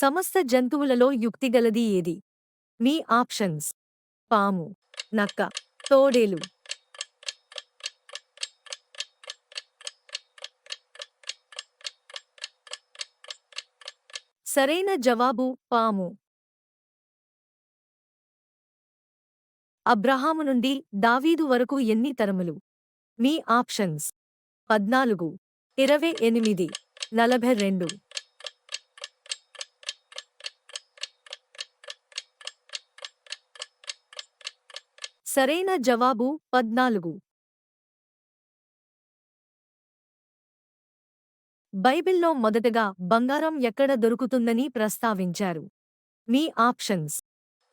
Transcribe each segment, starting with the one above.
సమస్త జంతువులలో యుక్తిగలది ఏది? మీ ఆప్షన్స్: పాము, నక్క, తోడేలు. సరైన జవాబు పాము. అబ్రహాము నుండి దావీదు వరకు ఎన్ని తరములు? మీ ఆప్షన్స్: 14, 28, 42. సరైన జవాబు 14. బైబిల్లో మొదటగా బంగారం ఎక్కడ దొరుకుతుందని ప్రస్తావించారు? మీ ఆప్షన్స్: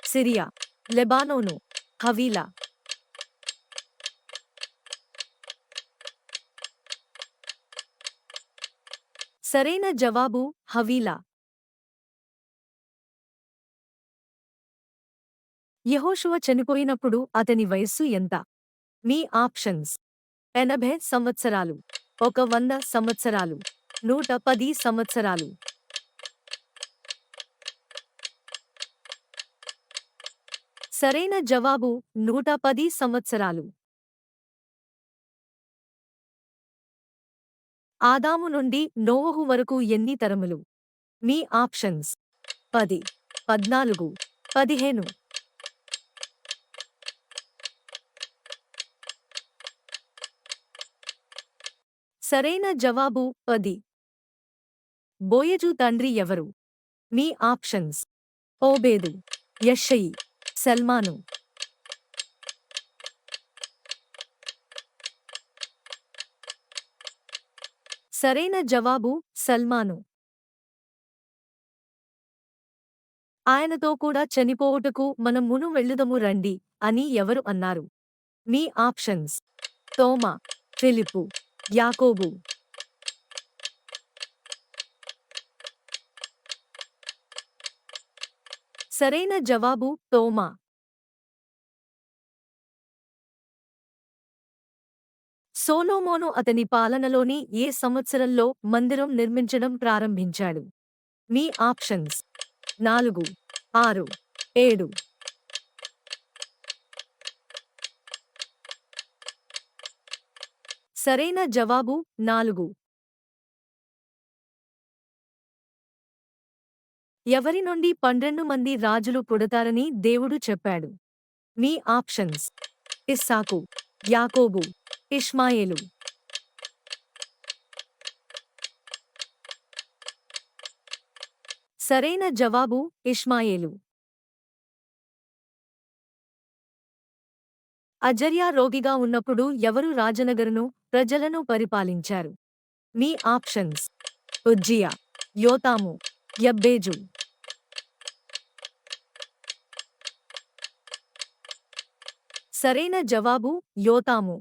సిరియా, లెబానోను, హవీలా. సరైన జవాబు హవీలా. యెహోషువ చనిపోయినప్పుడు అతని వయస్సు ఎంత? మీ ఆప్షన్స్: 80 సంవత్సరాలు, 100 సంవత్సరాలు, 110 సంవత్సరాలు. సరైన జవాబు 110 సంవత్సరాలు. ఆదాము నుండి నోవహు వరకు ఎన్ని తరములు? మీ ఆప్షన్స్: 10, 14, 15. సరైన జవాబు 10. బోయజు తండ్రి ఎవరు? మీ ఆప్షన్స్: ఓబేదు, యెషయి, సల్మాను. సరైన జవాబు సల్మాను. ఆయనతో కూడా చనిపోవుటకు మనమును వెళ్ళుదము రండి అని ఎవరు అన్నారు? మీ ఆప్షన్స్: తోమా, ఫిలిప్పు, యాకోబు. సరైన జవాబు తోమా. సొలొమోను అతని పాలనలోని ఏ సంవత్సరంలో మందిరం నిర్మించడం ప్రారంభించాడు? మీ ఆప్షన్స్: 4, 6, 7. సరైన జవాబు 4. ఎవరి నుండి 12 మంది రాజులు పుడతారని దేవుడు చెప్పాడు? మీ ఆప్షన్స్: ఇస్సాకు, యాకోబు, ఇష్మాయేలు. సరైన జవాబు ఇష్మాయేలు. అజర్యా రోగిగా ఉన్నప్పుడు ఎవరు రాజనగరును, ప్రజలను పరిపాలించారు? మీ ఆప్షన్స్: ఉజ్జియా, యోతాము, యబ్బేజు. సరైన జవాబు యోతాము.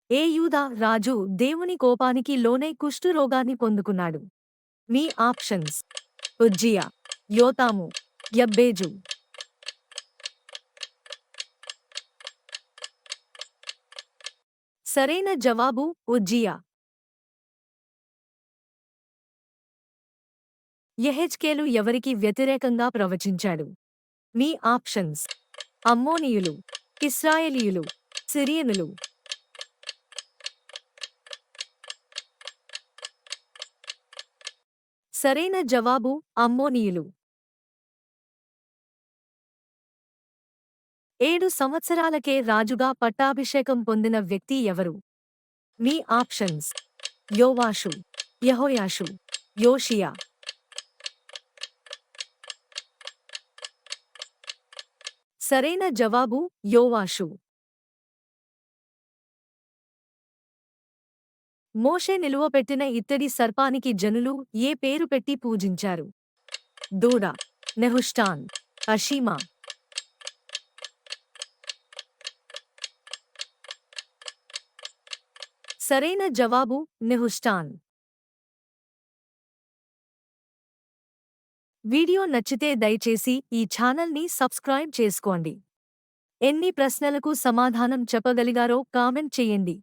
ఏ యూదా రాజు దేవుని కోపానికి లోనై కుష్ఠురోగాన్ని పొందుకున్నాడు? మీ ఆప్షన్స్: ఉజ్జియా, యోతాము, యబ్బేజు. సరైన జవాబు ఉజ్జియా. యెహెజ్కేలు ఎవరికి వ్యతిరేకంగా ప్రవచించాడు? మీ ఆప్షన్స్: అమ్మోనీయులు, ఇశ్రాయేలీయులు, సిరియనులు. సరైన జవాబు అమ్మోనీయులు. 7 సంవత్సరాలకే రాజుగా పట్టాభిషేకం పొందిన వ్యక్తి ఎవరు? మీ ఆప్షన్స్: యోవాషు, యెహోయాషు, యోషియా. సరైన జవాబు యోవాషు. మోషే నిలువపెట్టిన ఇత్తడి సర్పానికి జనులు ఏ పేరు పెట్టి పూజించారు? దూడ, నెహుష్టాన్, అషీమా. సరైన జవాబు నెహుష్టాన్. వీడియో నచ్చితే దయచేసి ఈ ఛానల్ని సబ్స్క్రైబ్ చేసుకోండి. ఎన్ని ప్రశ్నలకు సమాధానం చెప్పగలిగారో కామెంట్ చేయండి.